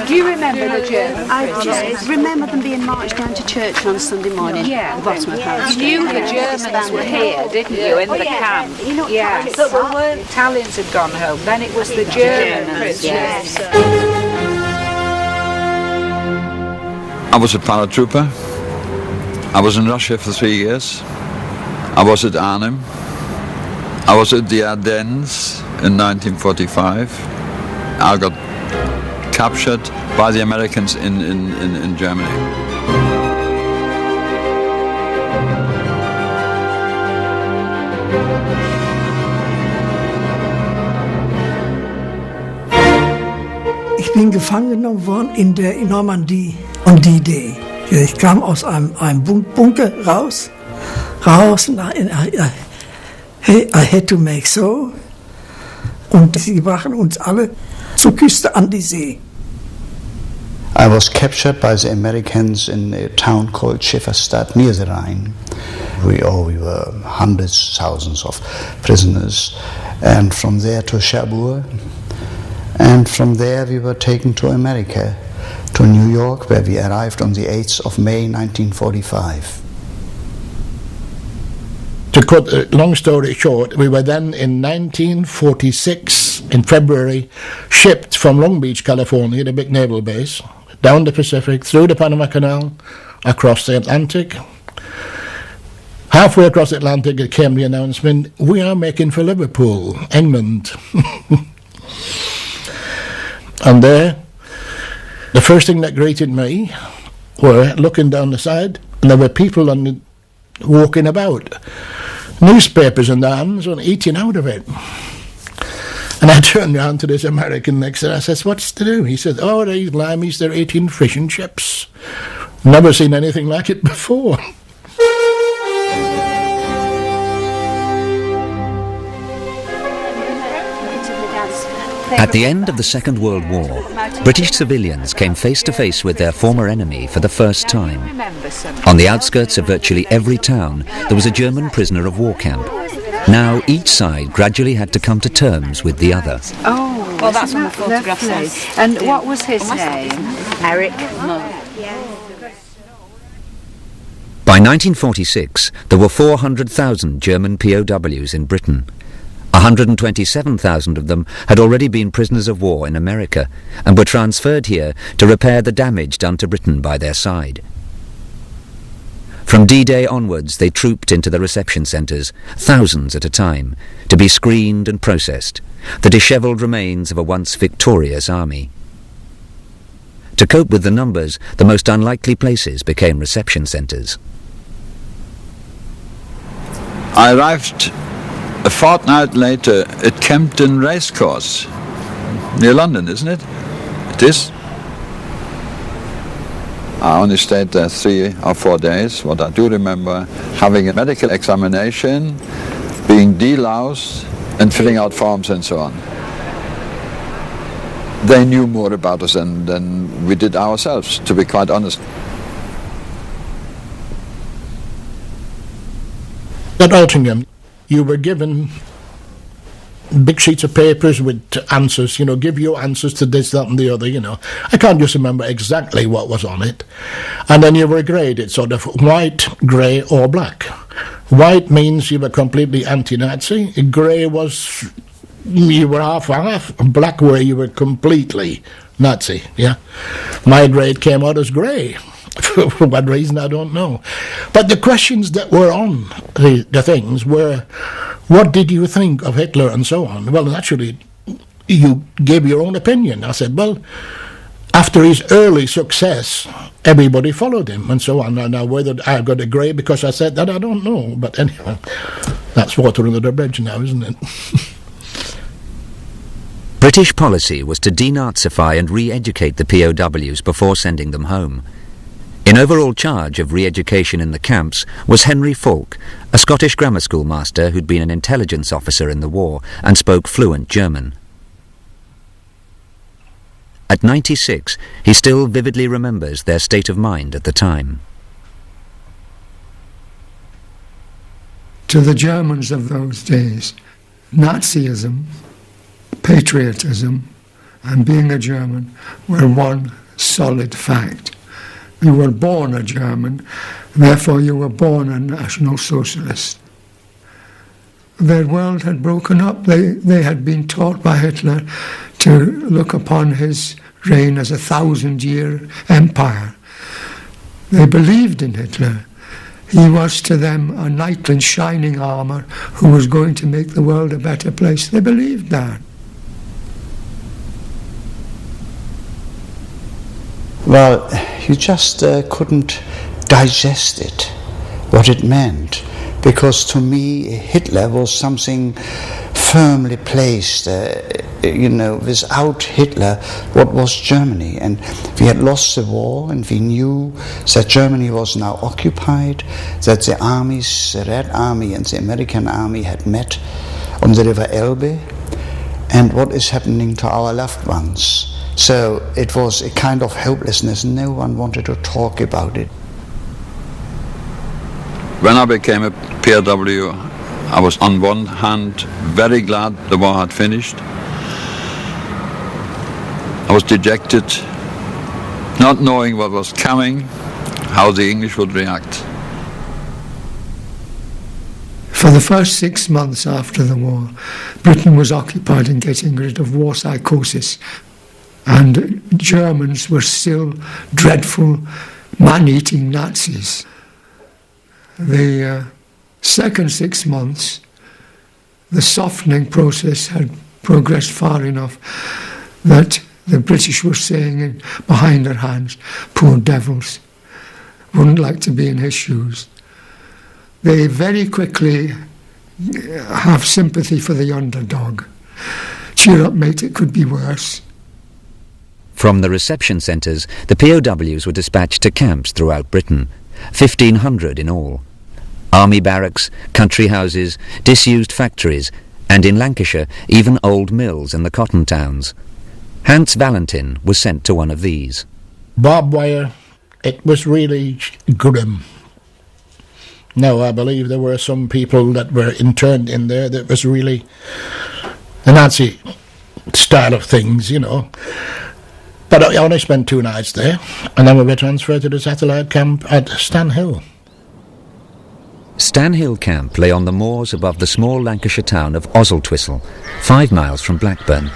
Do you remember the German I just remember them being marched down to church on a Sunday morning. Yeah. The bottom of house. You knew the Germans were here, didn't you, in the camp? Yes. But we weren't. Italians had gone home. Then it was the German prisoners. Yes. I was a paratrooper. I was in Russia for 3 years. I was at Arnhem. I was at the Ardennes in 1945. I got captured by the Americans in Germany. Ich bin gefangen genommen worden in Normandie on D-Day. Ich kam aus einem Bunker raus und I had to make so. Und sie brachten uns alle zur Küste an die See. I was captured by the Americans in a town called Schifferstadt near the Rhine. We were hundreds, thousands of prisoners, and from there to Cherbourg, and from there we were taken to America, to New York, where we arrived on the 8th of May 1945. To cut a long story short, we were then in 1946, in February, shipped from Long Beach, California, the big naval base, down the Pacific, through the Panama Canal, across the Atlantic. Halfway across the Atlantic, it came the announcement, we are making for Liverpool, England. And there, the first thing that greeted me were looking down the side, and there were people walking about, newspapers in their hands and eating out of it. And I turned round to this American next to me. I says, what's to do? He said, oh, these limeys, they're eating fish and chips. Never seen anything like it before. At the end of the Second World War, British civilians came face to face with their former enemy for the first time. On the outskirts of virtually every town, there was a German prisoner of war camp. Now each side gradually had to come to terms with the other. Oh, well, that's what the photograph says. And what was his name? Eric. By 1946, there were 400,000 German POWs in Britain. 127,000 of them had already been prisoners of war in America and were transferred here to repair the damage done to Britain by their side. From D-Day onwards, they trooped into the reception centres, thousands at a time, to be screened and processed, the dishevelled remains of a once victorious army. To cope with the numbers, the most unlikely places became reception centres. I arrived a fortnight later at Kempton Racecourse, near London, isn't it? It is. I only stayed there 3 or 4 days. What I do remember, having a medical examination, being deloused, and filling out forms and so on. They knew more about us than we did ourselves, to be quite honest. At Altrincham, you were given big sheets of papers with answers, give your answers to this, that and the other, I can't just remember exactly what was on it. And then you were graded, sort of white, grey or black. White means you were completely anti-Nazi. Grey was you were half-half. Black where you were completely Nazi, yeah. My grade came out as grey. For what reason, I don't know. But the questions that were on the things were, what did you think of Hitler and so on? Well, naturally, you gave your own opinion. I said, well, after his early success, everybody followed him and so on. Now, whether I got a grade because I said that, I don't know. But anyway, that's water under the bridge now, isn't it? British policy was to denazify and re-educate the POWs before sending them home. In overall charge of re-education in the camps was Henry Falk, a Scottish grammar school master who'd been an intelligence officer in the war and spoke fluent German. At 96, he still vividly remembers their state of mind at the time. To the Germans of those days, Nazism, patriotism, and being a German were one solid fact. You were born a German, therefore you were born a National Socialist. Their world had broken up. They had been taught by Hitler to look upon his reign as a 1,000-year empire. They believed in Hitler. He was to them a knight in shining armour who was going to make the world a better place. They believed that. Well, you just couldn't digest it, what it meant, because to me Hitler was something firmly placed, without Hitler, what was Germany? And we had lost the war, and we knew that Germany was now occupied, that the armies, the Red Army and the American Army had met on the River Elbe, and what is happening to our loved ones. So it was a kind of hopelessness. No one wanted to talk about it. When I became a POW, I was on one hand very glad the war had finished. I was dejected, not knowing what was coming, how the English would react. For the first 6 months after the war, Britain was occupied in getting rid of war psychosis, and Germans were still dreadful, man-eating Nazis. The second 6 months, the softening process had progressed far enough that the British were saying behind their hands, poor devils, wouldn't like to be in his shoes. They very quickly have sympathy for the underdog. Cheer up, mate, it could be worse. From the reception centres, the POWs were dispatched to camps throughout Britain, 1,500 in all. Army barracks, country houses, disused factories, and in Lancashire, even old mills in the cotton towns. Hans Valentin was sent to one of these. Barbed wire, it was really grim. Now, I believe there were some people that were interned in there that was really the Nazi style of things, But I only spent 2 nights there, and then we were transferred to the satellite camp at Stanhill. Stanhill Camp lay on the moors above the small Lancashire town of Oswaldtwistle, 5 miles from Blackburn.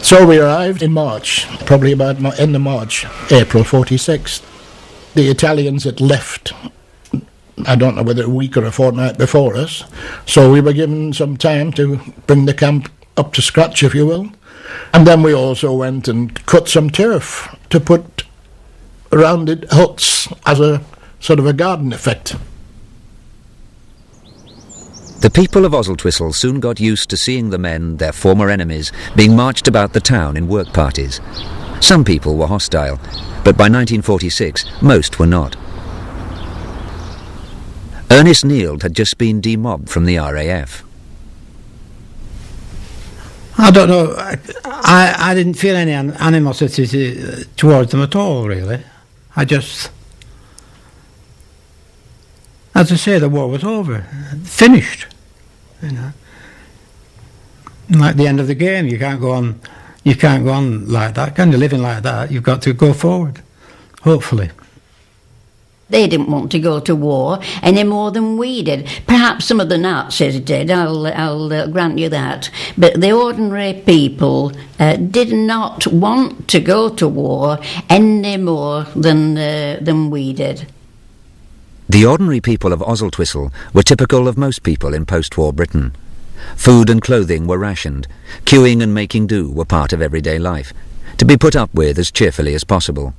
So we arrived in March, probably about end of March, April 46. The Italians had left, I don't know whether a week or a fortnight before us, so we were given some time to bring the camp up to scratch, if you will. And then we also went and cut some turf to put around it huts as a sort of a garden effect. The people of Oswaldtwistle soon got used to seeing the men, their former enemies, being marched about the town in work parties. Some people were hostile, but by 1946 most were not. Ernest Neild had just been demobbed from the RAF. I don't know. I didn't feel any animosity towards them at all, really. I just, as I say, the war was over, finished. Like the end of the game, you can't go on. You can't go on like that. Kind of living like that. You've got to go forward. Hopefully. They didn't want to go to war any more than we did. Perhaps some of the Nazis did, I'll grant you that. But the ordinary people did not want to go to war any more than we did. The ordinary people of Oswaldtwistle were typical of most people in post-war Britain. Food and clothing were rationed. Queuing and making do were part of everyday life, to be put up with as cheerfully as possible.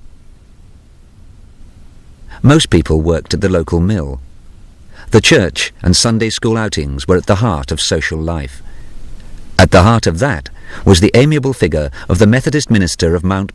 Most people worked at the local mill. The church and Sunday school outings were at the heart of social life. At the heart of that was the amiable figure of the Methodist minister of Mount